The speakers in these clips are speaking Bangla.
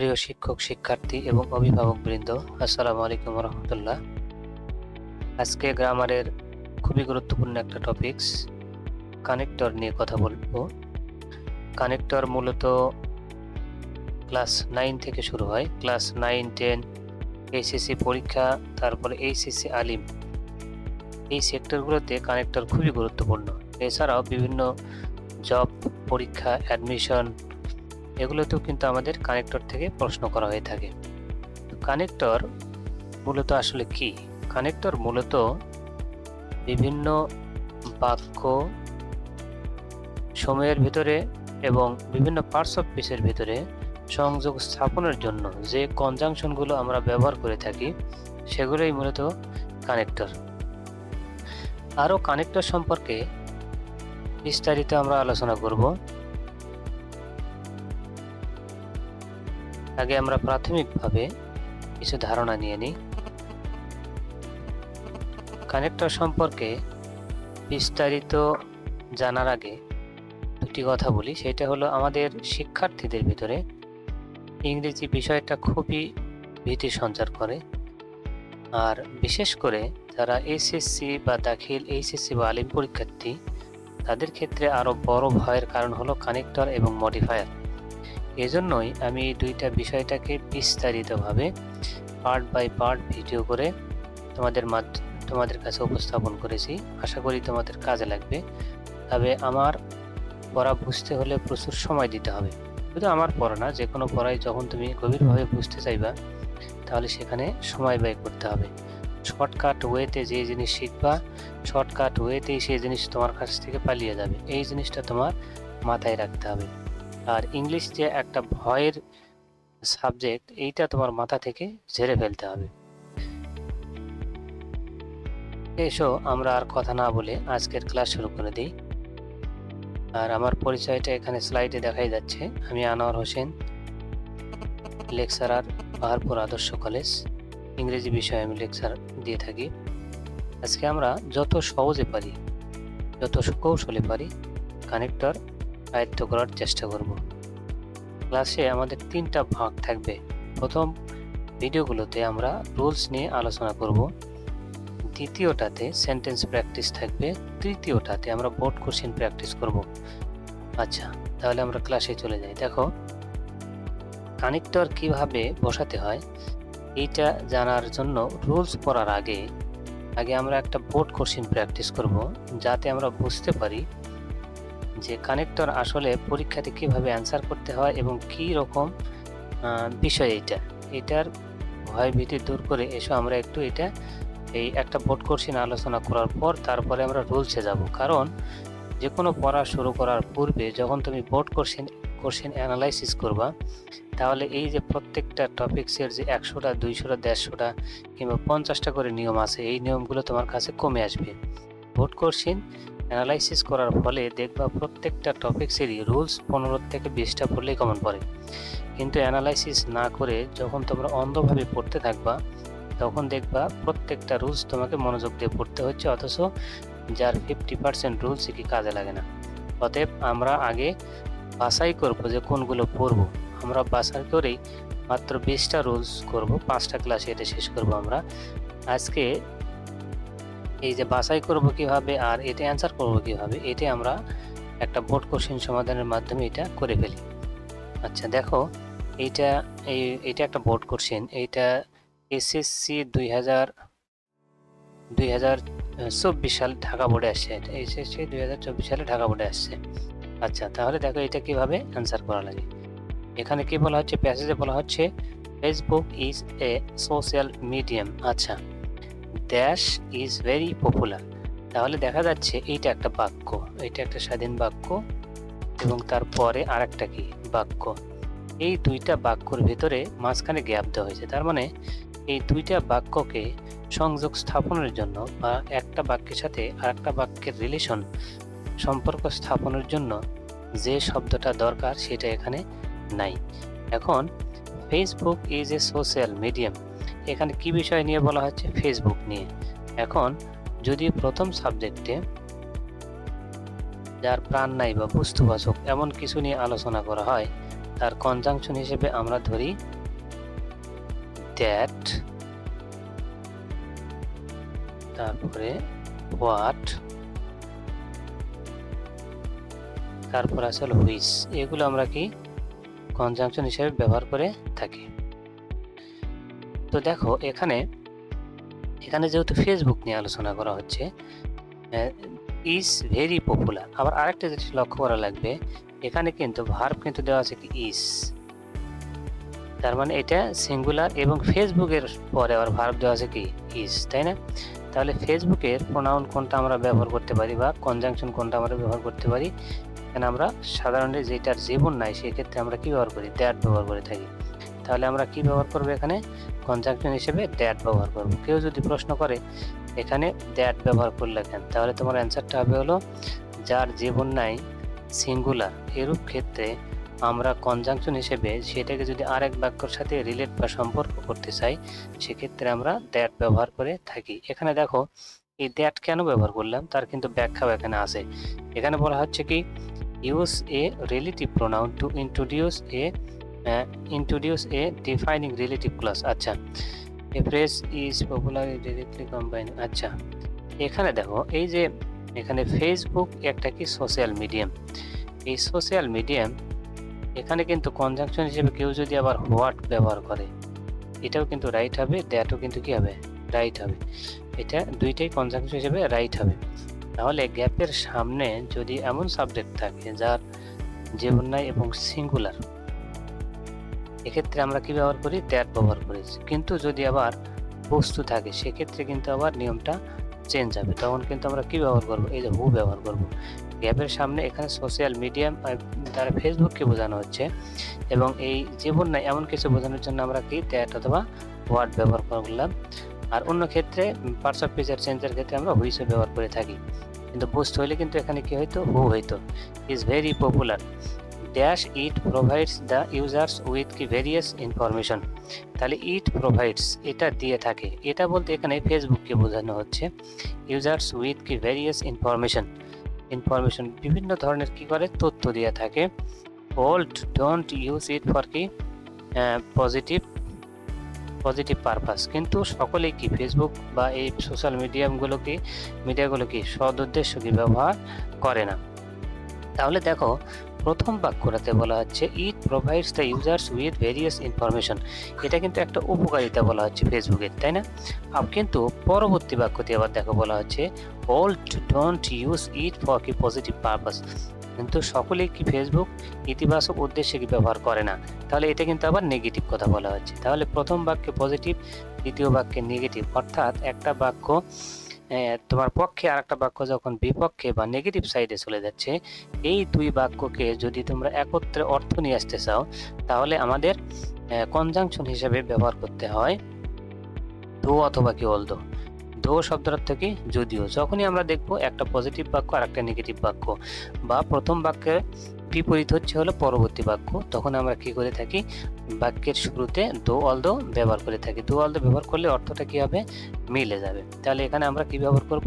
প্রিয় শিক্ষক, শিক্ষার্থী এবং অভিভাবকবৃন্দ, আসসালামু আলাইকুম রহমতুল্লাহ। আজকে গ্রামারের খুবই গুরুত্বপূর্ণ একটা টপিকস কানেক্টর নিয়ে কথা বলবো। কানেক্টর মূলত ক্লাস 9 থেকে শুরু হয়। ক্লাস 9, 10, এইচএসসি পরীক্ষা, তারপরে এইচএসসি আলিম, এই সেক্টরগুলোতে কানেক্টর খুবই গুরুত্বপূর্ণ। এছাড়াও বিভিন্ন জব পরীক্ষা, অ্যাডমিশন, এগুলোতেও কিন্তু আমাদের কানেক্টর থেকে প্রশ্ন করা হয়ে থাকে। কানেক্টর মূলত আসলে কি? কানেক্টর মূলত বিভিন্ন বাক্য সময়ের ভিতরে এবং বিভিন্ন পার্টস অফ স্পিচের ভিতরে সংযোগ স্থাপনের জন্য যে কনজাংশনগুলো আমরা ব্যবহার করে থাকি সেগুলোই মূলত কানেক্টর। আরও কানেক্টর সম্পর্কে বিস্তারিত আমরা আলোচনা করব। আগে আমরা প্রাথমিকভাবে কিছু ধারণা নিয়ে নিই। কানেক্টর সম্পর্কে বিস্তারিত জানার আগে দুটি কথা বলি। সেটা হলো, আমাদের শিক্ষার্থীদের ভিতরে ইংরেজি বিষয়টা খুবই ভীতি সঞ্চার করে। আর বিশেষ করে যারা এসএসসি বা দাখিল, এইচএসসি বা আলিম পরীক্ষার্থী, তাদের ক্ষেত্রে আরও বড় ভয়ের কারণ হলো কানেক্টর এবং মডিফায়ার। এজন্যই আমি এই দুইটা বিষয়টাকে বিস্তারিতভাবে পার্ট বাই পার্ট ভিডিও করে তোমাদের কাছে উপস্থাপন করেছি। আশা করি তোমাদের কাজে লাগবে। তবে আমার পড়া বুঝতে হলে প্রচুর সময় দিতে হবে। শুধু আমার পড়া না, যে কোনো পড়াই যখন তুমি গভীরভাবে বুঝতে চাইবা তাহলে সেখানে সময় ব্যয় করতে হবে। শর্টকাট ওয়েতে যে জিনিস শিখবা, শর্টকাট ওয়েতেই সেই জিনিস তোমার কাছ থেকে পালিয়ে যাবে। এই জিনিসটা তোমার মাথায় রাখতে হবে। আর ইংলিশ যে একটা ভয়ের সাবজেক্ট, এইটা তোমার মাথা থেকে ঝেড়ে ফেলতে হবে। এসো আমরা আর কথা না বলে আজকের ক্লাস শুরু করে দিই। আর আমার পরিচয়টা এখানে স্লাইডে দেখাই যাচ্ছে। আমি আনোয়ার হোসেন, লেকচারার, পাহাড়পুর আদর্শ কলেজ। ইংরেজি বিষয়ে আমি লেকচার দিয়ে থাকি। আজকে আমরা যত সহজে পারি, যত কৌশলে পারি, কানেক্টর আয়ত্ত করার চেষ্টা করব। ক্লাসে আমাদের 3টা ভাগ থাকবে। প্রথম ভিডিওগুলোতে আমরা রুলস নিয়ে আলোচনা করব, দ্বিতীয়টাতে সেন্টেন্স প্র্যাকটিস থাকবে, তৃতীয়টাতে আমরা বোর্ড কোশ্চেন প্র্যাকটিস করব। আচ্ছা, তাহলে আমরা ক্লাসে চলে যাই। দেখো, কানেক্টর কিভাবে বসাতে হয় এইটা জানার জন্য রুলস পড়ার আগে আমরা একটা বোর্ড কোশ্চেন প্র্যাকটিস করব, যাতে আমরা বুঝতে পারি যে কানেক্টর আসলে পরীক্ষাতে কিভাবে অ্যান্সার করতে হয় এবং কি রকম বিষয় এটার ভয় ভীতি দূর করে এসো আমরা একটু এই একটা বোর্ড কোশ্চেন আলোচনা করার পর তারপরে আমরা রুলসে যাব। কারণ যে কোনো পড়া শুরু করার পূর্বে যখন তুমি বোর্ড কোশ্চেন অ্যানালাইসিস করবা, তাহলে এই যে প্রত্যেকটা টপিক্সের যে 100টা, 200টা, 150টা কিংবা 50টা করে নিয়ম আছে, এই নিয়মগুলো তোমার কাছে কমে আসবে। বোর্ড কোশ্চেন অ্যানালাইসিস করার ফলে দেখবা প্রত্যেকটা টপিক্সেরই রুলস 15 থেকে 20টা পড়লেই কমন পড়ে। কিন্তু অ্যানালাইসিস না করে যখন তোমরা অন্ধভাবে পড়তে থাকবা, তখন দেখবা প্রত্যেকটা রুলস তোমাকে মনোযোগ দিয়ে পড়তে হচ্ছে, অথচ যার 50% রুলসই কি কাজে লাগে না। অতএব আমরা আগে বাছাই করব যে কোনগুলো পড়ব। আমরা বাছাই করেই মাত্র 20টা রুলস করব, 5টা ক্লাসে এটা শেষ করব আমরা। আজকে এই যে বাছাই করব কিভাবে আর এটা অ্যান্সার করব কিভাবে, এটা আমরা একটা বোর্ড কোশ্চেন সমাধানের মাধ্যমে এটা করে ফেলি। আচ্ছা দেখো, এইটা একটা বোর্ড কোশ্চেন। এইটা এসএসসি 2024 সালে ঢাকা বোর্ডে আসছে। এটা এসএসসি 2024 সালে ঢাকা বোর্ডে আসছে। আচ্ছা, তাহলে দেখো এটা কিভাবে অ্যান্সার করা লাগে। এখানে কি বলা হচ্ছে, প্যাসেজে বলা হচ্ছে Facebook is a social medium. আচ্ছা, ড্যাশ ইজ ভেরি পপুলার। তাহলে দেখা যাচ্ছে এইটা একটা বাক্য, এটা একটা স্বাধীন বাক্য এবং তারপরে আর একটা কি বাক্য। এই দুইটা বাক্যর ভিতরে মাঝখানে গ্যাপ দেওয়া হয়েছে। তার মানে এই দুইটা বাক্যকে সংযোগ স্থাপনের জন্য বা একটা বাক্যের সাথে আর একটা বাক্যের রিলেশন, সম্পর্ক স্থাপনের জন্য যে শব্দটা দরকার সেটা এখানে নাই। এখন Facebook is a social medium, এখানে কি বিষয় নিয়ে বলা হচ্ছে? ফেসবুক নিয়ে। এখন যদি প্রথম সাবজেক্টে যার প্রাণ নাই বা বস্তুবাচক এমন কিছু নিয়ে আলোচনা করা হয়, তার কনজাংশন হিসেবে আমরা ধরি দ্যাট, তারপরে হোয়াট, তারপর আসলে হুইচ। এগুলো আমরা কি কনজাংশন হিসেবে ব্যবহার করে থাকি। তো দেখো এখানে যেহেতু ফেসবুক নিয়ে আলোচনা করা হচ্ছে, ইজ ভেরি পপুলার। আবার আরেকটা জিনিস লক্ষ্য করা লাগবে, এখানে কিন্তু ভার্ব কিন্তু দেওয়া আছে কি ইজ, তার মানে এটা সিঙ্গুলার, এবং ফেসবুকের পরে আবার ভার্ব দেওয়া আছে কি ইজ, তাই না? তাহলে ফেসবুকের প্রোনাউন কোনটা আমরা ব্যবহার করতে পারি বা কনজাংশন কোনটা আমরা ব্যবহার করতে পারি? এখানে আমরা সাধারণত যেটার জীবন নাই সেক্ষেত্রে আমরা কি ব্যবহার করি? দ্যাট ব্যবহার করে থাকি। তাহলে আমরা কি ব্যবহার করবো? এখানে কনজাংশন হিসেবে দ্যাট ব্যবহার করব। কেউ যদি প্রশ্ন করে এখানে দ্যাট ব্যবহার করলে কেন, তাহলে তোমার অ্যান্সারটা হবে হলো যার জীবন নাই, সিঙ্গুলার, এরূপ ক্ষেত্রে আমরা কনজাংশন হিসেবে সেটাকে যদি আরেক বাক্যের সাথে রিলেট বা সম্পর্ক করতে চাই, সেক্ষেত্রে আমরা দ্যাট ব্যবহার করে থাকি। এখানে দেখো এই দ্যাট কেন ব্যবহার করলাম তার কিন্তু ব্যাখ্যাও এখানে আছে। এখানে বলা হচ্ছে কি use a relative pronoun to introduce a defining relative clause। আচ্ছা, a phrase is popularly directly combined। আচ্ছা, এখানে দেখো এই যে এখানে ফেসবুক একটা কি সোশ্যাল মিডিয়াম, এই সোশ্যাল মিডিয়াম এখানে কিন্তু কনজাংশন হিসেবে কেউ যদি আবার হোয়াট ব্যবহার করে এটাও কিন্তু রাইট হবে, দ্যাটও কিন্তু কি হবে? রাইট হবে। এটা দুইটাই কনজাংশন হিসেবে রাইট হবে। তাহলে গ্যাপের সামনে যদি এমন সাবজেক্ট থাকে যার জীবন নাই এবং সিঙ্গুলার, এক্ষেত্রে আমরা কি ব্যবহার করি? দ্যাট ব্যবহার করেছি। কিন্তু যদি আবার বস্তু থাকে সেক্ষেত্রে কিন্তু আবার নিয়মটা চেঞ্জ হবে, তখন কিন্তু আমরা কি ব্যবহার করব? এই যে হু ব্যবহার করব। গ্যাপের সামনে এখানে সোশ্যাল মিডিয়াম দ্বারা ফেসবুককে বোঝানো হচ্ছে, এবং এই জীবন নাই এমন কিছু বোঝানোর জন্য আমরা কি দ্যাট অথবা হোয়াট ব্যবহার করলাম। আর অন্য ক্ষেত্রে পার্টস অফ স্পিচের চেঞ্জের ক্ষেত্রে আমরা হুইচও ব্যবহার করে থাকি, কিন্তু বস্তু হইলে কিন্তু এখানে কি হইতো? হু হইতো। Is very popular dash it provides the users with কি ভেরিয়াস ইনফরমেশন। তাহলে ইট প্রোভাইডস এটা দিয়ে থাকে, এটা বলতে এখানে ফেসবুককে বোঝানো হচ্ছে। ইউজার্স উইথ কি ভেরিয়াস ইনফরমেশন বিভিন্ন ধরনের কি করে? তথ্য দিয়ে থাকে। Old don't use it for কি পজিটিভ পারপাস। কিন্তু সকলেই কি ফেসবুক বা এই সোশ্যাল মিডিয়াগুলো কি সদ উদ্দেশ্য কি ব্যবহার করে না। তাহলে দেখো প্রথম বাক্যটাতে বলা হচ্ছে ইট provides the users with various information, এটা কিন্তু একটা উপকারিতা বলা হচ্ছে ফেসবুকের, তাই না? কিন্তু পরবর্তী বাক্যতে আবার দেখো বলা হচ্ছে old don't use it for কি পজিটিভ পারপাস, কিন্তু সকলেই কি ফেসবুক ইতিবাচক উদ্দেশ্যে কি ব্যবহার করে না। তাহলে এটা কিন্তু আবার নেগেটিভ কথা বলা হচ্ছে। তাহলে প্রথম বাক্যে পজিটিভ, দ্বিতীয় বাক্যে নেগেটিভ, অর্থাৎ একটা বাক্য তোমার পক্ষে আর একটা বাক্য যখন বিপক্ষে বা নেগেটিভ সাইডে চলে যাচ্ছে, এই দুই বাক্যকে যদি তোমরা একত্রে অর্থ নিয়ে আসতে চাও তাহলে আমাদের কনজাংশন হিসেবে ব্যবহার করতে হয় দো অথবা কি অলদো। দো শব্দের অর্থ কি? যদিও। যখনই আমরা দেখব একটা পজিটিভ বাক্য আর একটা নেগেটিভ বাক্য, বা প্রথম বাক্যের বিপরীত হচ্ছে হলো পরবর্তী বাক্য, তখন আমরা কি করে থাকি? বাক্যের শুরুতে দো অলদো ব্যবহার করে থাকি। দো অলদো ব্যবহার করলে অর্থটা কি হবে? মিলে যাবে। তাহলে এখানে আমরা কি ব্যবহার করব?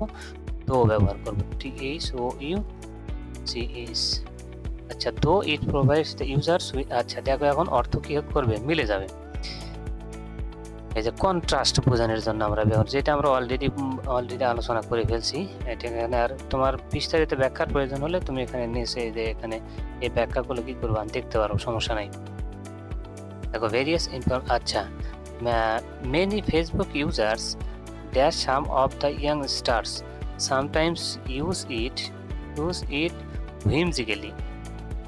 দো ব্যবহার করব। THOUGH। আচ্ছা, দো ইট প্রোভাইডস দ্য ইউজার্স উইথ, আচ্ছা দেখো এখন অর্থ কি করবে? মিলে যাবে। এই যে কন্ট্রাস্ট বোঝানোর জন্য আমরা ব্যবহার, যেটা আমরা অলরেডি আলোচনা করে ফেলছি। এটা এখানে আর তোমার বিস্তারিত ব্যাখ্যার প্রয়োজন হলে তুমি এখানে নিচে যে এখানে এই ব্যাখ্যাগুলো কি করবা দেখতে পারো, সমস্যা নাই। দেখো ভেরিয়াস আচ্ছা, many Facebook users dash some of the young stars sometimes use it whimsically,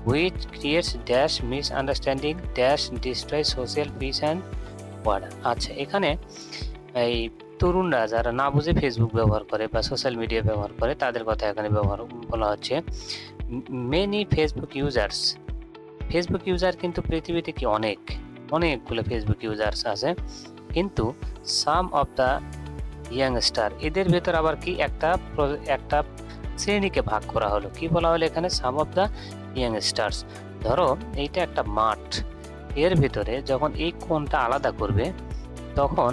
which creates dash misunderstanding dash destroy social peace and order। আচ্ছা, এখানে এই তরুণরা যারা না বুঝে ফেসবুক ব্যবহার করে বা সোশ্যাল মিডিয়া ব্যবহার করে তাদের কথা এখানে ব্যবহার বলা হচ্ছে। মেনি ফেসবুক ইউজার কিন্তু পৃথিবীতে কি অনেকগুলো ফেসবুক ইউজার্স আছে, কিন্তু সাম অফ দ্য ইয়াংস্টার এদের ভেতর আবার কি একটা শ্রেণীকে ভাগ করা হলো। কি বলা হলো এখানে? সাম অফ দ্য ইয়াংস্টার্স। ধরো এইটা একটা মাঠ, এর ভিতরে যখন এই কোণটা আলাদা করবে তখন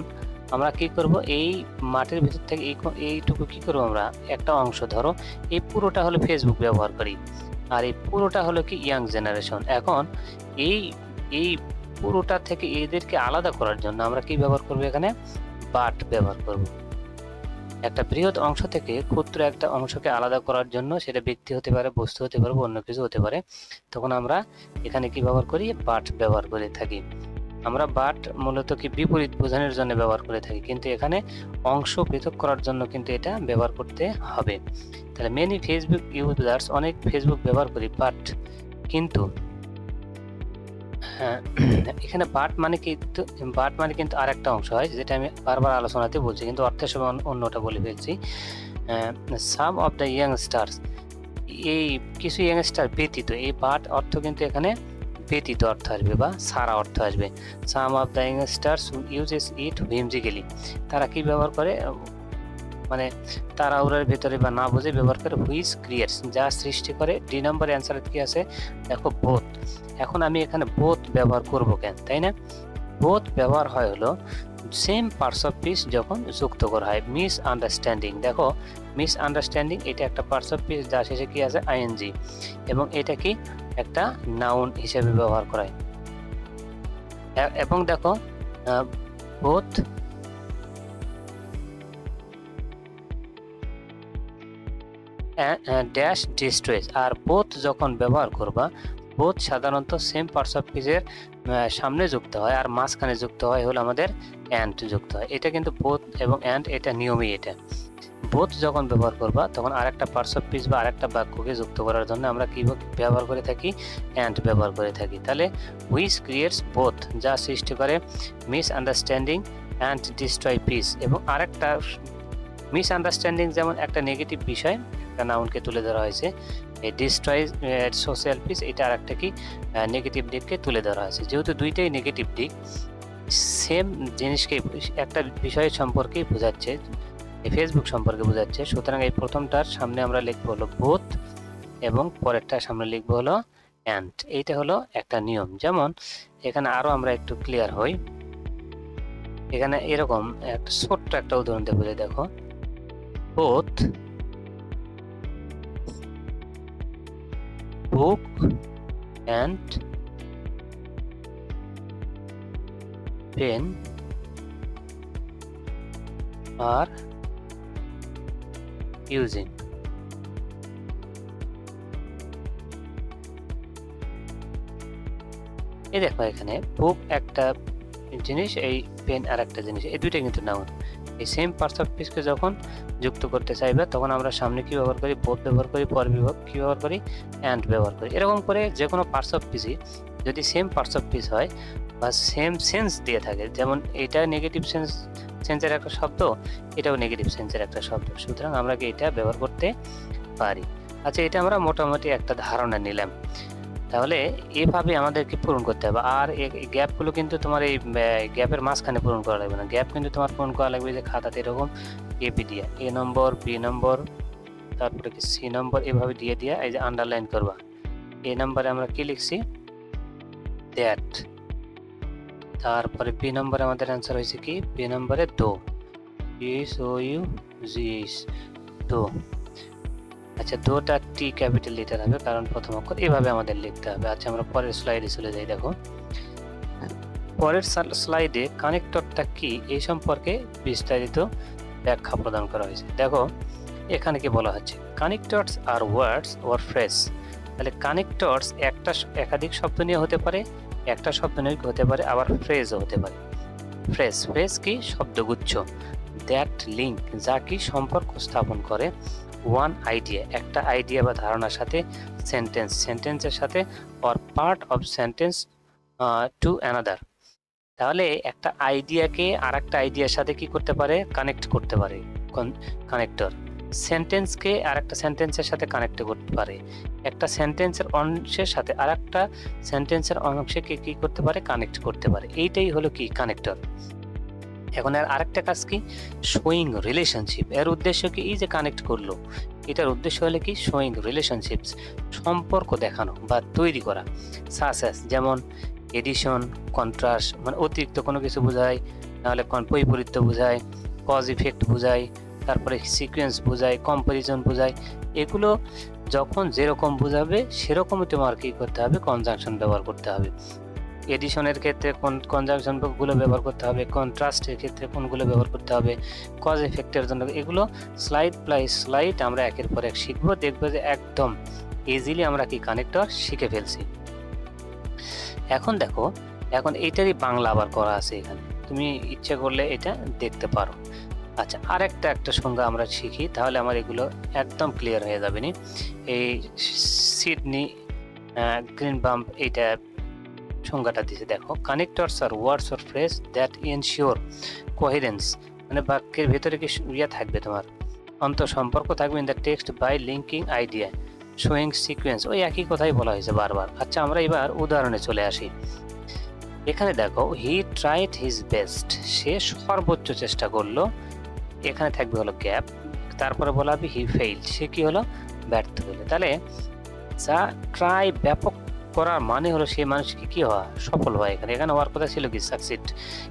আমরা কি করব? এই মাঠের ভিতর থেকে এইটুকু কি করবো? আমরা একটা অংশ, ধরো এই পুরোটা হলো ফেসবুক ব্যবহারকারী, আর এই পুরোটা হলো কি ইয়াং জেনারেশন। এখন এই এই পুরোটা থেকে এদেরকে আলাদা করার জন্য আমরা কি ব্যবহার করব, এখানে বাট ব্যবহার করব। একটা বৃহৎ অংশ থেকে ক্ষুদ্র একটা অংশকে আলাদা করার জন্য, সেটা ব্যক্তি হতে পারে, বস্তু হতে পারে, অন্য কিছু হতে পারে, তখন আমরা এখানে কি ব্যবহার করি, বাট ব্যবহার করে থাকি। আমরা বাট মূলত কি বিপরীত বোঝানোর জন্য ব্যবহার করে থাকি, কিন্তু এখানে অংশ পৃথক করার জন্য কিন্তু এটা ব্যবহার করতে হবে। তাহলে মেনি ফেসবুক ইউজার্স, অনেক ফেসবুক ব্যবহার করি, বাট কিন্তু হ্যাঁ, এখানে বাট মানে কিন্তু আরেকটা অংশ হয়, যেটা আমি বারবার আলোচনাতে বলছি, কিন্তু অর্থের সময় অন্যটা বলে ফেলছি। সাম অফ দ্য ইয়াংস্টার্স, এই কিছু ইয়াংস্টার ব্যতীত, এই বাট অর্থ কিন্তু এখানে ব্যতীত অর্থ আসবে বা সারা অর্থ আসবে। সাম অফ দ্য ইয়াংস্টার্স ইউজেস ইট হুইমজিক্যালি, তারা কি ব্যবহার করে, মানে তাড়াহুড়োর ভেতরে বা না বুঝে ব্যবহার করে, হুইচ ক্রিয়েটস, যা সৃষ্টি করে। 2 নম্বর অ্যান্সার কি আছে, দেখো বোথ। এখন আমি এখানে বোথ ব্যবহার করব কেন, তাই না? বোথ ব্যবহার হয় হলো সেম পার্টস অফ স্পিচ যখন যুক্ত করা হয়। মিস আন্ডারস্ট্যান্ডিং, দেখো মিস আন্ডারস্ট্যান্ডিং এটা একটা পার্টস অফ স্পিচ, যার শেষে কি আছে, আইএনজি, এবং এটা কি একটা নাউন হিসেবে ব্যবহার করা হয়। এবং দেখো বোথ ড্যাশ ডিস্ট্রেস, আর বোথ যখন ব্যবহার করবা, বোথ সাধারণত সেম পার্টস অফ স্পিচের সামনে যুক্ত হয়, আর মাঝখানে যুক্ত হয় হলো আমাদের অ্যান্ড যুক্ত হয়। এটা কিন্তু বোথ এবং অ্যান্ড, এটা নিয়মই এটা। বোথ যখন ব্যবহার করবা, তখন আরেকটা পার্টস অফ স্পিচ বা আরেকটা বাক্যকে যুক্ত করার জন্য আমরা কি ব্যবহার করে থাকি, অ্যান্ড ব্যবহার করে থাকি। তাহলে হুইচ ক্রিয়েটস বোথ, যা সৃষ্টি করে miss understanding and destroy piece. এবং আরেকটা মিস আন্ডারস্ট্যান্ডিং যেমন একটা নেগেটিভ বিষয়, একটা নাউনকে তুলে ধরা হয়েছে, এই ডিস্ট্রয় সোশ্যাল পিস, এটা আর একটা কি নেগেটিভ দিককে তুলে ধরা হয়েছে। যেহেতু দুইটাই নেগেটিভ দিক, সেম জিনিসকে একটা বিষয় সম্পর্কেই বোঝাচ্ছে, ফেসবুক সম্পর্কে বোঝাচ্ছে, সুতরাং এই প্রথমটার সামনে আমরা লিখবো হলো বোথ, এবং পরেরটার সামনে লিখবো হলো অ্যান্ড। এইটা হলো একটা নিয়ম। যেমন এখানে আরো আমরা একটু ক্লিয়ার হই, এখানে এরকম একটা ছোট্ট একটা উদাহরণ দেবো, দেখো both book and pen are using. এই দেখো এখানে বুক একটা জিনিস, এই পেন আর একটা জিনিস, এই দুইটা কিন্তু নাউন। এই সেম পার্টস অফ স্পিচকে যখন যুক্ত করতে চাইবে, তখন আমরা সামনে কি ব্যবহার করি, বোথ ব্যবহার করি, পর বিভাগ কি ব্যবহার করি, অ্যান্ড ব্যবহার করি। এরকম করে যে কোনো পার্টস অফ স্পিচই যদি সেম পার্টস অফ স্পিচ হয় বা সেম সেন্স দিয়ে থাকে, যেমন এটা নেগেটিভ সেন্সের একটা শব্দ, এটাও নেগেটিভ সেন্সের একটা শব্দ, সুতরাং আমরা কি এটা ব্যবহার করতে পারি। আচ্ছা, এটা আমরা মোটামুটি একটা ধারণা নিলাম। তাহলে এভাবে আমাদেরকে পূরণ করতে হবে। আর এই গ্যাপগুলো কিন্তু তোমার এই গ্যাপের মাঝখানে পূরণ করা লাগবে না, গ্যাপ কিন্তু তোমার পূরণ করা লাগবে যে খাতাতে এরকম এপি দিয়ে, এ নম্বর, বি নম্বর, তারপরে কি সি নম্বর, এভাবে দিয়ে দিয়ে এই যে আন্ডারলাইন করবা। এ নম্বরে আমরা কি লিখছি, দ্যাট, তারপরে বি নম্বরে আমাদের অ্যান্সার হয়েছে কি, বি নম্বরে দো, S O U G S, দো। আচ্ছা, দোটা টি ক্যাপিটাল লেটার হবে, কারণ প্রথম অক্ষর। এভাবে আমাদের লিখতে হবে। আচ্ছা, আমরা পরের স্লাইডে চলে যাই। দেখো পরের স্লাইডে কানেক্টরটা কি এই সম্পর্কে বিস্তারিত ব্যাখ্যা প্রদান করা হয়েছে। দেখো এখানে কি বলা হচ্ছে, connectors are words or phrase. তাহলে কানেক্টরস একাধিক শব্দ নিয়ে হতে পারে, একটা শব্দ নিয়ে হতে পারে, আবার ফ্রেজও হতে পারে। ফ্রেজ কি শব্দগুচ্ছ, দ্যাট লিঙ্ক, যা কি সম্পর্ক স্থাপন করে, ওয়ান আইডিয়া, একটা আইডিয়া বা ধারণার সাথে, সেন্টেন্সের সাথে, or part of sentence to another. তাহলে একটা আইডিয়াকে আর একটা আইডিয়ার সাথে কি করতে পারে, কানেক্ট করতে পারে কানেক্টর। সেন্টেন্সকে আর একটা সেন্টেন্সের সাথে কানেক্ট করতে পারে, একটা সেন্টেন্সের অংশের সাথে আর একটা সেন্টেন্সের অংশকে কি করতে পারে, কানেক্ট করতে পারে। এইটাই হলো কি কানেক্টর। এখন এর আরেকটা কাজ কি, শোয়িং রিলেশনশিপ। এর উদ্দেশ্য কি, এই যে কানেক্ট করলো, এটার উদ্দেশ্য হলো কি, শোয়িং রিলেশনশিপস, সম্পর্ক দেখানো বা তৈরি করা। সাসেস, যেমন এডিশন, কন্ট্রাস্ট, মানে অতিরিক্ত কোনো কিছু বোঝায়, নাহলে বৈপরীত্য বোঝায়, কজ ইফেক্ট বোঝায়, তারপরে সিকোয়েন্স বোঝায়, কম্পারিজন বোঝায়। এগুলো যখন যেরকম বোঝাবে সেরকমই তোমার কি করতে হবে, কনজাংশন ব্যবহার করতে হবে। এডিশনের ক্ষেত্রে কোন কনজাংশন গুলো ব্যবহার করতে হবে, কন্ট্রাস্টের ক্ষেত্রে কোনগুলো ব্যবহার করতে হবে, কজ এফেক্টের জন্য এগুলো স্লাইড বাই স্লাইড আমরা একের পর এক শিখবো। দেখবো যে একদম ইজিলি আমরা কি কানেক্টর শিখে ফেলছি। এখন দেখো, এখন এইটারই বাংলা আবার করা আছে এখানে, তুমি ইচ্ছে করলে এটা দেখতে পারো। আচ্ছা, আরেকটা সংজ্ঞা আমরা শিখি, তাহলে আমার এগুলো একদম ক্লিয়ার হয়ে যাবে নি। এই সিডনি গ্রিনবাম এইটা সংজ্ঞাটা দিয়েছে, দেখো, connectors are words or phrase that ensure coherence, মানে বাক্যের ভেতরে কি ইয়ে থাকবে, তোমার সম্পর্ক থাকবে in the text by linking idea showing sequence, ওই একই কথাই বলা হয়েছে বারবার। আচ্ছা, আমরা এবার উদাহরণে চলে আসি। এখানে দেখো, হি ট্রাইড হিজ বেস্ট, সে সর্বোচ্চ চেষ্টা করলো, এখানে থাকবে হলো গ্যাপ, তারপরে বলা হবে হি ফেইল্ড, সে কি হলো, ব্যর্থ হলো। তাহলে যা ট্রাই ব্যাপক করার মানে হলো সেই মানুষকে কি হওয়া, সফল হওয়া। এখানে হওয়ার কথা ছিল কি সাকসিড,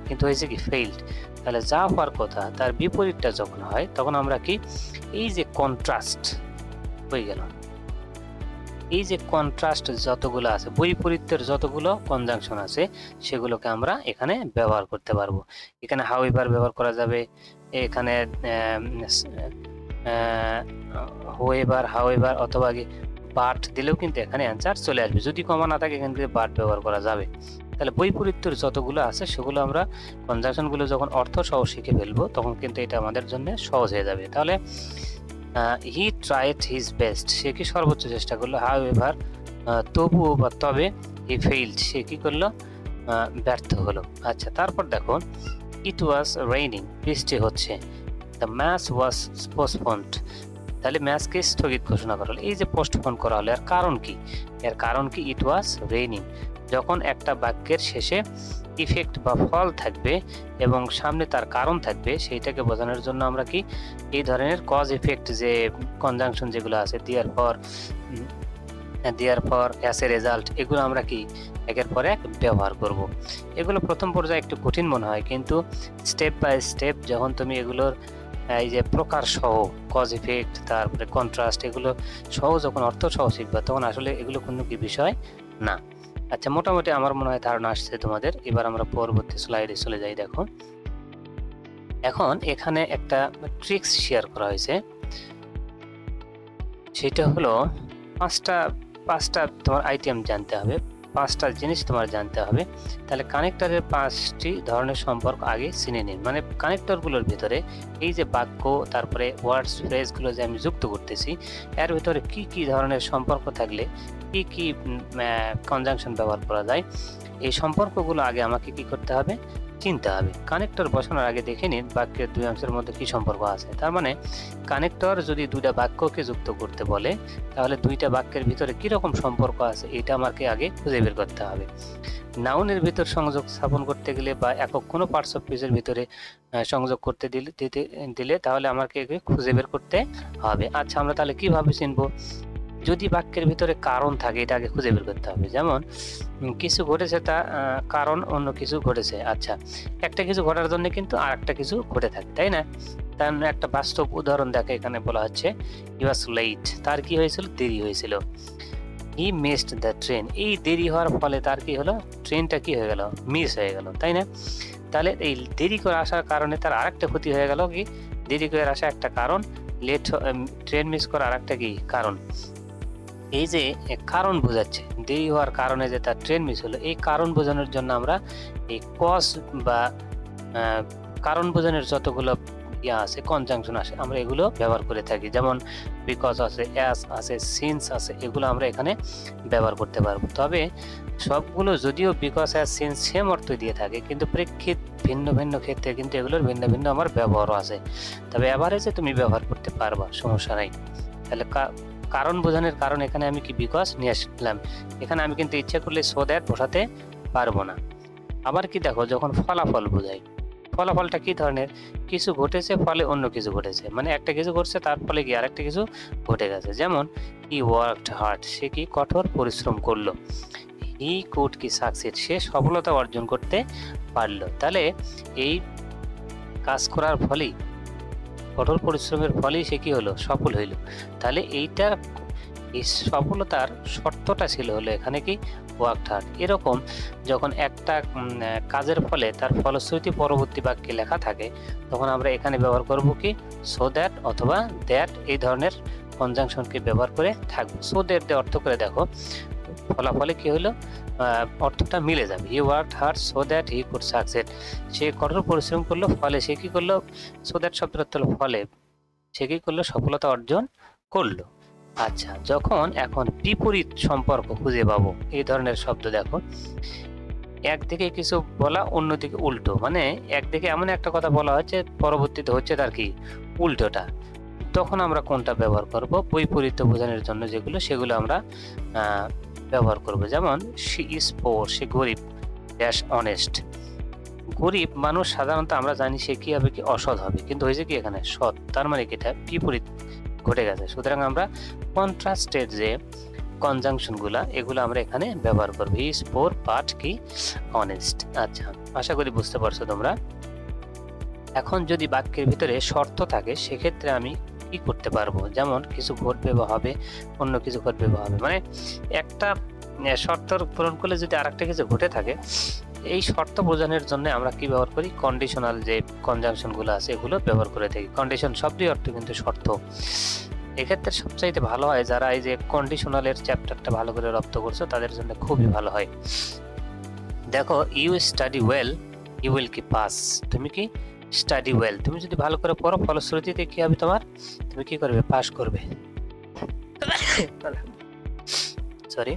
কিন্তু হয়েছে কি ফেইল্ড। তাহলে যা হওয়ার কথা তার বিপরীতটা যখন হয় তখন আমরা কি, এই যে কন্ট্রাস্ট হয়ে গেল, এই যে কন্ট্রাস্ট যতগুলো আছে, বৈপরীত্যের যতগুলো কনজাংশন আছে সেগুলোকে আমরা এখানে ব্যবহার করতে পারবো। এখানে হাউএভার ব্যবহার করা যাবে, এখানে হাউএভার অথবা বাট দিলেও কিন্তু এখানে অ্যান্সার চলে আসবে। যদি কমা না থাকে এখান থেকে বাট ব্যবহার করা যাবে। তাহলে বৈপরীত্যের যতগুলো আছে সেগুলো আমরা কনজাংশনগুলো যখন অর্থ সহ শিখে ফেলবো তখন কিন্তু এটা আমাদের জন্য সহজ হয়ে যাবে। তাহলে হি ট্রাইড হিজ বেস্ট, সে কি সর্বোচ্চ চেষ্টা করলো, হাউএভার তবুও বা তবে, হি ফেইল্ড, সে কি করলো, ব্যর্থ হলো। আচ্ছা, তারপর দেখো, ইট ওয়াজ রেইনিং, বৃষ্টি হচ্ছে, দ্য ম্যাচ ওয়াজ পোস্টপন্ড, তাহলে ম্যাচকে স্থগিত ঘোষণা করা হলো। এই যে পোস্টপোন করা হলো, এর কারণ কি, এর কারণ কি, ইট ওয়াজ রেইনিং, যখন একটা বাক্যের শেষে ইফেক্ট বা ফল থাকবে এবং সামনে তার কারণ থাকবে, সেইটাকে বোঝানোর জন্য আমরা কি এই ধরনের কজ ইফেক্ট যে কনজাংশন যেগুলো আছে, therefore as a result, এগুলো আমরা কি একের পর এক ব্যবহার করব। এগুলো প্রথম পর্যায়ে একটু কঠিন মনে হয়, কিন্তু স্টেপ বাই স্টেপ যখন তুমি এগুলোর এই যে প্রকার সহ কজ ইফেক্ট, তারপরে কন্ট্রাস্ট, এগুলো সহ যখন অর্থ সহ শিখবা তখন আসলে এগুলো কোনো কি বিষয় না। আচ্ছা, মোটামুটি আমার মনে হয় ধারণা আসছে তোমাদের। এবার আমরা পরবর্তী স্লাইডে চলে যাই। দেখো, এখন এখানে একটা ট্রিক্স শেয়ার করা হয়েছে, সেটা হলো পাঁচটা তোমার আইটেম জানতে হবে, পাঁচটা জিনিস তোমার জানতে হবে। তাহলে কানেক্টরের 5টি ধরনের সম্পর্ক আগে চিনে নিন। মানে কানেক্টরগুলোর ভিতরে এই যে বাক্য, তারপরে ওয়ার্ডস ফ্রেজগুলো যে আমি যুক্ত করতেছি, এর ভিতরে কি কি ধরনের সম্পর্ক থাকলে কি কি কনজাংশন ব্যবহার করা যায়, এই সম্পর্কগুলো আগে আমাকে কি করতে হবে, চিনতে হবে। কানেক্টর বসানোর আগে দেখে নিন বাক্যের দুই অংশের মধ্যে কি সম্পর্ক আছে। তার মানে কানেক্টর যদি দুইটা বাক্যকে যুক্ত করতে বলে তাহলে দুইটা বাক্যের ভিতরে কিরকম সম্পর্ক আছে এটা আমাকে আগে খুঁজে বের করতে হবে। নাউনের ভিতর সংযোগ স্থাপন করতে গেলে বা একক কোনো পার্টস অফ স্পিচের ভিতরে সংযোগ করতে দিলে তাহলে আমাকে খুঁজে বের করতে হবে। আচ্ছা, আমরা তাহলে কিভাবে চিনবো? যদি বাক্যের ভিতরে কারণ থাকে এটা আগে খুঁজে বের করতে হবে। যেমন কিছু ঘটেছে, তা কারণ অন্য কিছু ঘটেছে। আচ্ছা, একটা কিছু ঘটার জন্য কিন্তু আর একটা কিছু ঘটে থাকে, তাই না? তার একটা বাস্তব উদাহরণ দেখে এখানে বলা হচ্ছে হি ওয়াজ লেট, তার কি হয়েছিল, দেরি হয়েছিল। হি মিসড দ্য ট্রেন, এই দেরি হওয়ার ফলে তার কি হলো, ট্রেনটা কি হয়ে গেল, মিস হয়ে গেল, তাই না? তাহলে এই দেরি করে আসার কারণে তার আরেকটা ক্ষতি হয়ে গেল, কি দেরি করে আসা একটা কারণ, ট্রেন মিস করা আরেকটা কি কারণ। এই যে কারণ বোঝাচ্ছে, দেরি হওয়ার কারণে যে তার ট্রেন মিস হলো, এই কারণ বোঝানোর জন্য আমরা এই কজ বা কারণ বোঝানোর যতগুলো আছে, কনজাংশন আছে, আমরা এগুলো ব্যবহার করে থাকি। যেমন বিকজ আছে, অ্যাজ আছে, সিন্স আছে, এগুলো আমরা এখানে ব্যবহার করতে পারবো। তবে সবগুলো যদিও বিকজ অ্যাজ সিন্স সেম অর্থ দিয়ে থাকে, কিন্তু প্রেক্ষিত ভিন্ন ভিন্ন ক্ষেত্রে কিন্তু এগুলোর ভিন্ন ভিন্ন আমার ব্যবহারও আছে। তবে এভারেজে তুমি ব্যবহার করতে পারবা, সমস্যা নাই। তাহলে কারণ বোঝানোর কারণ এখানে আমি কি বিকজ নিয়ে আসলাম, এখানে আমি কিন্তু ইচ্ছা করলে সো দ্যাট বসাতে পারবো না। আবার কি দেখো, যখন ফলাফল বোঝাই, ফলাফলটা কি ধরনের, কিছু ঘটেছে ফলে অন্য কিছু ঘটেছে, মানে একটা কিছু ঘটছে তার ফলে কি আরেকটা কিছু ঘটে গেছে। যেমন হি ওয়ার্কড হার্ড, সে কি কঠোর পরিশ্রম করলো। হি কুড কি সাকসিড, সে সফলতা অর্জন করতে পারলো। তাহলে এই কাজ করার ফলেই, কঠোর পরিশ্রমের ফলেই সে কি হলো, সফল হইল। তাহলে এইটা এই সফলতার শর্তটা ছিল হলো এখানে কি ওয়ার্কড হার্ড। এরকম যখন একটা কাজের ফলে তার ফলশ্রুতি পরবর্তী বাক্যে লেখা থাকে তখন আমরা এখানে ব্যবহার করব কি সো দ্যাট অথবা দ্যাট, এই ধরনের কনজাংশনকে ব্যবহার করে থাকবো। সো দ্যাট দিয়ে অর্থ করে দেখো, ফলাফলে কি হলো, অর্থটা মিলে যাবে। He worked hard so that he could succeed, সে কঠোর পরিশ্রম করলো, ফলে সে কি করলো, সো দ্যাট শব্দটা হলো ফলে সে কি করলো, সফলতা অর্জন করলো। আচ্ছা, যখন এখন বিপরীত সম্পর্ক খুঁজে পাবো এই ধরনের শব্দ দেখো, একদিকে কিছু বলা অন্যদিকে উল্টো, মানে একদিকে এমন একটা কথা বলা হচ্ছে পরবর্তীতে হচ্ছে তার কি উল্টোটা, তখন আমরা কোনটা ব্যবহার করব, বৈপরীত্য বোঝানোর জন্য যেগুলো সেগুলো আমরা ব্যবহার করব। যেমন শি ইজ পোর, সে গরিব, ড্যাশ অনেস্ট। গরিব মানুষ সাধারণত আমরা জানি সে কি হবে, কি অসৎ হবে, কিন্তু হয়েছে কি এখানে সৎ, তার মানে কি এটা বিপরীত ঘটে গেছে। সুতরাং আমরা কন্ট্রাস্টেড যে কনজাংশন গুলা এগুলো আমরা এখানে ব্যবহার করবো। হি ইজ পোর বাট কি অনেস্ট। আচ্ছা, আশা করি বুঝতে পারছো তোমরা। এখন যদি বাক্যের ভিতরে শর্ত থাকে সেক্ষেত্রে আমি কি করতে পারবো, যেমন কিছু ঘটবে বা হবে, অন্য কিছু ঘটবে বা হবে, মানে একটা শর্ত পূরণ করলে যদি আরেকটা কিছু ঘটে থাকে, এই শর্ত বোঝানোর জন্য আমরা কি ব্যবহার করি, কন্ডিশনাল যে কনজাংশন গুলো আছে এগুলো ব্যবহার করে থাকি। কন্ডিশন শব্দই অর্থ কিন্তু শর্ত। এক্ষেত্রে সবচাইতে ভালো হয় যারা এই যে কন্ডিশনালের চ্যাপ্টারটা ভালো করে রপ্ত করছো তাদের জন্য খুবই ভালো হয়। দেখো, you study well you will কি পাস, তুমি কি স্টাডি ওয়েল, তুমি যদি ভালো করে পড়ো ফলশ্রুতিতে কি হবে তোমার, তুমি কি করবে, পাস করবে। সরি,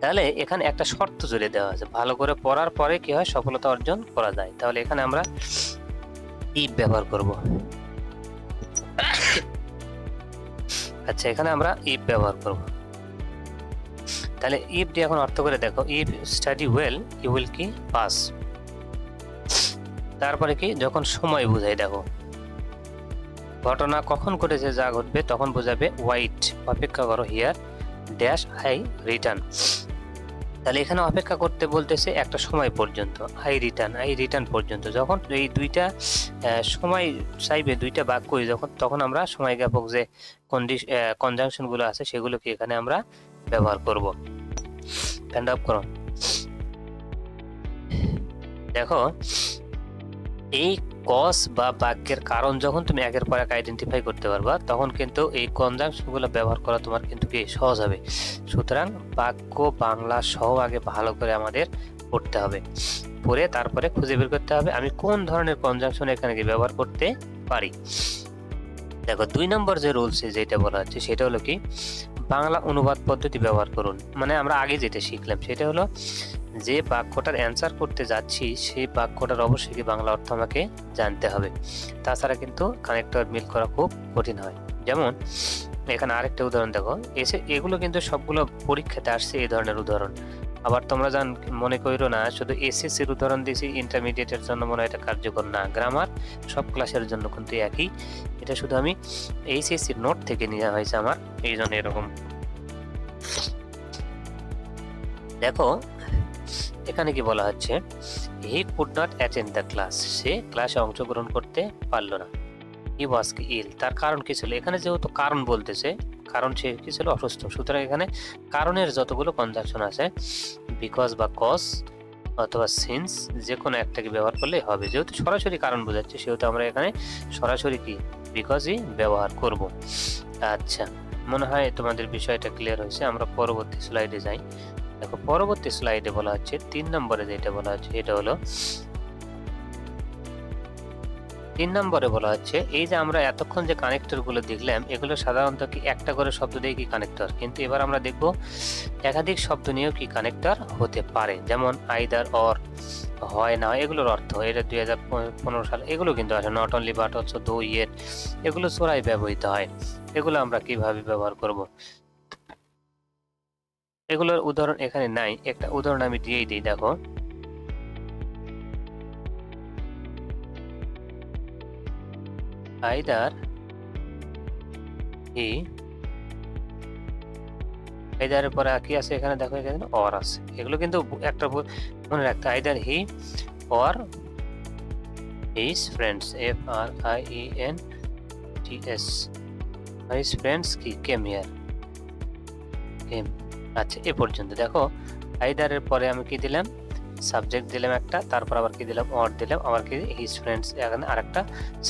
তাহলে এখানে একটা শর্ত জুড়ে দেওয়া আছে, ভালো করে পড়ার পরে কি হয়, সফলতা অর্জন করা যায়। তাহলে এখানে আমরা ইফ ব্যবহার করব। আচ্ছা, এখানে আমরা ইফ ব্যবহার করব। তাহলে ইফ দিয়ে এখন অর্থ করে দেখো, if study well you will কি পাস। তারপরে কি, যখন সময় বোঝাই দেখো, ঘটনা কখন ঘটেছে যা ঘটবে তখন বোঝাবে ওয়াইট, অপেক্ষা করো, হিয়ার ড্যাশ আই রিটার্ন। তাহলে এখানে অপেক্ষা করতে বলতেছে একটা সময় পর্যন্ত, আই রিটার্ন পর্যন্ত। যখন এই দুইটা সময় চাইবে, দুইটা বাক্য যখন, তখন আমরা সময় জ্ঞাপক যে কনজাংশন গুলো আছে সেগুলোকে এখানে আমরা ব্যবহার করব। ফ্যান্ড অফ করো। দেখো, এই কজ বা বাক্যের কারণ যখন তুমি একের পর এক আইডেন্টিফাই করতে পারবা তখন কিন্তু এই কনজাংশন গুলো ব্যবহার করা তোমার কিন্তু কি সহজ হবে। সুতরাং বাক্য বাংলা সহ আগে ভালো করে আমাদের পড়তে হবে, পড়ে তারপরে খুঁজে বের করতে হবে আমি কোন ধরনের কনজাংশন এখানে কি ব্যবহার করতে পারি। দেখো, 2 নম্বর যে রুলস যেটা বলা হচ্ছে সেটা হলো কি, বাংলা অনুবাদ পদ্ধতি ব্যবহার করুন। মানে আমরা আগে যেটা শিখলাম সেটা হলো যে বাক্যটার অ্যান্সার করতে যাচ্ছি সেই বাক্যটার অবশ্যই কি বাংলা অর্থ আমাকে জানতে হবে, তাছাড়া কিন্তু কানেক্টর মিল করা খুব কঠিন হয়। যেমন এখানে আরেকটা উদাহরণ দেখো, এগুলো কিন্তু সবগুলো পরীক্ষাতে আসছে এই ধরনের উদাহরণ। আবার তোমরা মনে করো না শুধু এসএসসির উদাহরণ দিয়েছি, ইন্টারমিডিয়েটের জন্য মনে হয় এটা কার্যকর না। গ্রামার সব ক্লাসের জন্য কিন্তু একই, এটা শুধু আমি এইচএসসির নোট থেকে নেওয়া হয়েছে আমার, এই জন্য এরকম। দেখো, এখানে কি বলা হচ্ছে, he could not attend the class, সে ক্লাসে অংশগ্রহণ করতে পারলো না। হি ওয়াজ ইল, তার কারণ কি ছিল, এখানে যেহেতু কারণ বলতেছে, কারণ সে কি ছিল, অসুস্থ। সুতরাং এখানে কারণের যতগুলো কনজাংশন আছে, বিকজ বা কজ অথবা সিন্স, যে কোনো একটাকে ব্যবহার করলেই হবে। যেহেতু সরাসরি কারণ বোঝাচ্ছে সেহেতু আমরা এখানে সরাসরি কি বিকজই ব্যবহার করব। আচ্ছা, মনে হয় তোমাদের বিষয়টা ক্লিয়ার হয়েছে। আমরা পরবর্তী স্লাইডে যাই। দেখো, পরবর্তী স্লাইডে বলা হচ্ছে 3 নম্বরে যেটা বলা হচ্ছে এটা হলো 3 নম্বরে বলা হচ্ছে, এই যে আমরা এতক্ষণ যে কানেক্টর গুলো দেখলাম এগুলো সাধারণত কি একটা করে শব্দ দিয়ে কি কানেক্টর, কিন্তু এবার আমরা দেখব একাধিক শব্দ নিয়েও কি কানেক্টর হতে পারে। যেমন আইদার, অর, হয় না, এগুলোর অর্থ এটা 2015 সাল এগুলো কিন্তু আসে, নট অনলি বাট অলসো, দো, ইয়েট, এগুলো চোরাই ব্যবহৃত হয়। এগুলো আমরা কিভাবে ব্যবহার করব, এগুলোর উদাহরণ এখানে নাই, একটা উদাহরণ আমি দিয়েই দিই। দেখো, আইদার হি, আইদারের পরে কি আছে এখানে, দেখো এখানে অর আছে। এগুলো কিন্তু একটা মনে রাখতে, either he or his friends, FRIENDS, his friends কি কেম হিয়ার, কেম। আচ্ছা, এ পর্যন্ত দেখো আইদারের পরে আমি কি দিলাম, সাবজেক্ট দিলাম একটা, তারপর আবার কি দিলাম, অর দিলাম, আবার কি হিজ ফ্রেন্ডস, এখানে আরেকটা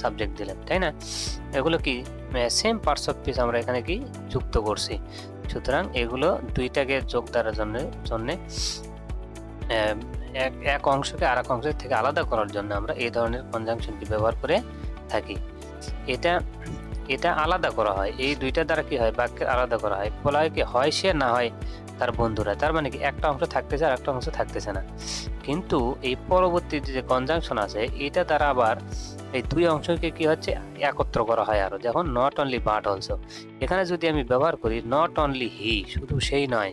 সাবজেক্ট দিলাম, তাই না? এগুলো কি সেম পার্টস অফ স্পিচ আমরা এখানে কি যুক্ত করছি। সুতরাং এগুলো দুইটাকে যোগ দ্বারার জন্য এক অংশকে আর এক অংশের থেকে আলাদা করার জন্য আমরা এই ধরনের কনজাংশনটি ব্যবহার করে থাকি। এটা এটা আলাদা করা হয়, এই দুইটা দ্বারা কি হয়, বাক্যের আলাদা করা হয়। বলা হয় কি, হয় সে না হয় তার বন্ধুরা। তার মানে কি একটা অংশ থাকতেছে আর একটা অংশ থাকতেছে না। কিন্তু এই পরবর্তী যে কনজাংশন আছে এটা দ্বারা আবার এই দুই অংশকে কি হচ্ছে, একত্র করা হয় আরো। যখন নট অনলি বাট অলসো, এখানে যদি আমি ব্যবহার করি নট অনলি হি, শুধু সেই নয়,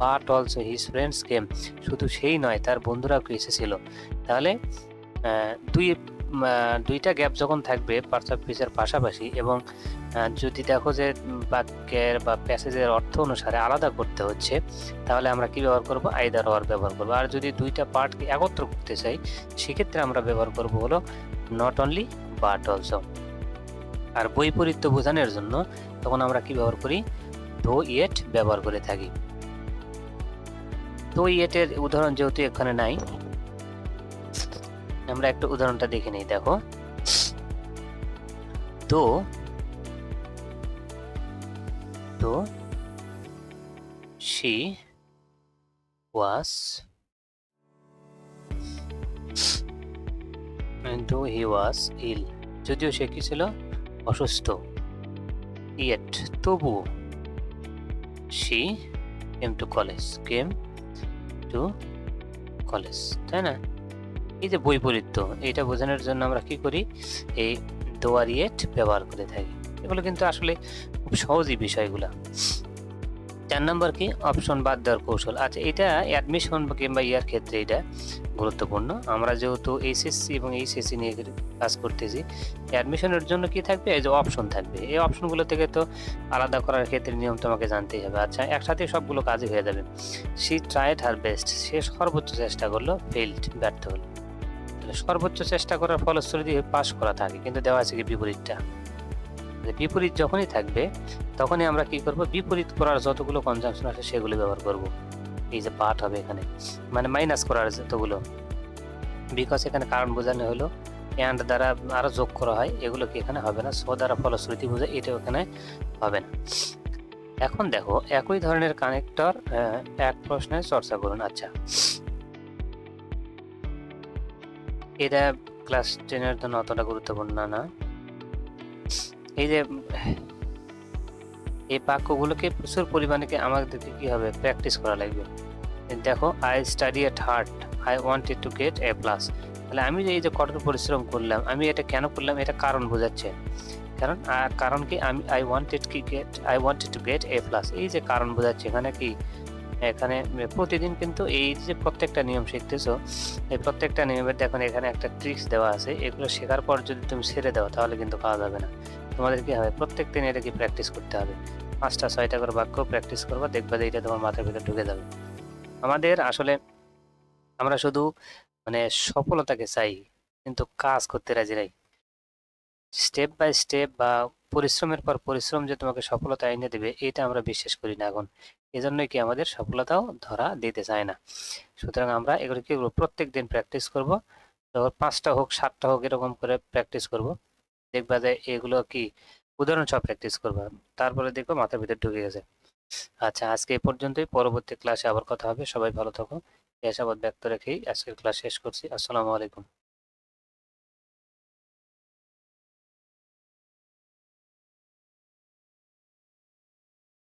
বাট অলসো হিজ ফ্রেন্ডস কেম, শুধু সেই নয় তার বন্ধুরাও কি এসেছিল। তাহলে দুইটা গ্যাপ যখন থাকবে পার্টস অফ স্পিচের পাশাপাশি, এবং যদি দেখো যে বাক্যের বা প্যাসেজের অর্থ অনুসারে আলাদা করতে হচ্ছে, তাহলে আমরা কি ব্যবহার করব, আইদার অর ব্যবহার করব। আর যদি দুইটা পার্টকে একত্র করতে চাই, সেক্ষেত্রে আমরা ব্যবহার করব হলো নট অনলি বাট অলসো। আর বৈপরীত্য বোঝানোর জন্য তখন আমরা কি ব্যবহার করি, দো ইয়েট ব্যবহার করে থাকি। দো ইয়েটের উদাহরণ যেহেতু এখানে নাই, আমরা একটা উদাহরণটা দেখে নিই। দেখো, তো she was, though he was ill, যদিও সে কি ছিল, অসুস্থ। yet, তবুও, she came to college, তাই না? এই যে বৈপরীত্য, এটা বোঝানোর জন্য আমরা কি করি, এই দো আর ইয়েট ব্যবহার করে থাকি। এগুলো কিন্তু আসলে খুব সহজই বিষয়গুলা। 4 নম্বর কি, অপশন বাদ দেওয়ার কৌশল। আচ্ছা, এটা অ্যাডমিশন কিংবা ইয়ার ক্ষেত্রে এটা গুরুত্বপূর্ণ। আমরা যেহেতু এইচএসসি এবং এইচএসসি নিয়ে কাজ করতেছি, অ্যাডমিশনের জন্য কি থাকবে, এই যে অপশন থাকবে। এই অপশনগুলো থেকে তো আলাদা করার ক্ষেত্রে নিয়ম তোমাকে জানতেই হবে। আচ্ছা, একসাথে সবগুলো কাজই হয়ে যাবে। শি ট্রাইড হার বেস্ট, সে সর্বোচ্চ চেষ্টা করলো, ফেইল্ড, ব্যর্থ হলো। তাহলে সর্বোচ্চ চেষ্টা করার ফলশ্রুতি পাস করা থাকে, কিন্তু দেওয়া আছে কি বিপরীতটা। বিপরীত যখনই থাকবে তখনই আমরা কি করব, বিপরীত করার যতগুলো কনজাংশন আছে সেগুলো ব্যবহার করব। এই যে পাঠ হবে এখানে, মানে মাইনাস করার যতগুলো, বিকজ এখানে কারণ বোঝানো হলো, অ্যান্ড দ্বারা আরো যোগ করা হয়, এগুলো কি এখানে হবে না। সো দ্বারা ফলশ্রুতি বোঝায়, এটাও এখানে হবে না। এখন দেখো, একই ধরনের কানেক্টর এক প্রশ্নে চর্চা করুন। আচ্ছা, এটা ক্লাস 10-এর জন্য অতটা গুরুত্বপূর্ণ না। এই যে এই বাক্যগুলোকে প্রচুর পরিমাণে আমাদেরকে কি হবে, প্র্যাকটিস করা লাগবে। দেখো, I study at hard, I wanted to get A plus. তাহলে আমি যে এই যে কঠোর পরিশ্রম করলাম, আমি এটা কেন করলাম, এটা কারণ বোঝাচ্ছে। কারণ কি, আমি I wanted to get A plus, এই যে কারণ বোঝাচ্ছে। এখানে কি, এখানে প্রতিদিন কিন্তু এই যে প্রত্যেকটা নিয়ম শিখতেছো, এই প্রত্যেকটা নিয়মের দেখুন এখানে একটা ট্রিক্স দেওয়া আছে। এগুলো শেখার পর যদি তুমি ছেড়ে দাও তাহলে কিন্তু কাজ হবে না। তোমাদের কি হবে, প্রত্যেক দিন এটা কি প্র্যাকটিস করতে হবে। 5টা 6টা করে বাক্য প্র্যাকটিস করবা, দেখবা যে এটা তোমার মাথার ভিতরে ঢুকে যাবে। আমাদের আসলে আমরা শুধু মানে সফলতাকে চাই, কিন্তু কাজ করতে রাজি নাই। স্টেপ বাই স্টেপ বা পরিশ্রমের পর পরিশ্রম যে তোমাকে সফলতা এনে দেবে, এটা আমরা বিশ্বাস করি না এখন। এজন্যই কি আমাদের সফলতাও ধরা দিতে চায় না। সুতরাং আমরা এগুলো কি করবো, প্রত্যেক দিন প্র্যাকটিস করব। তো 5টা হোক 7টা হোক, এরকম করে প্র্যাকটিস করব। দেখবা যে এগুলো কি উদাহরণ সব প্র্যাকটিস করবা, তারপরে দেখবো মাথার ভিতরে ঢুকে গেছে। আচ্ছা, আজকে এই পর্যন্তই। পরবর্তী ক্লাসে আবার কথা হবে। সবাই ভালো থাকো, এই আশাবাদ ব্যক্ত রেখেই আজকের ক্লাস শেষ করছি। আসসালামু আলাইকুম।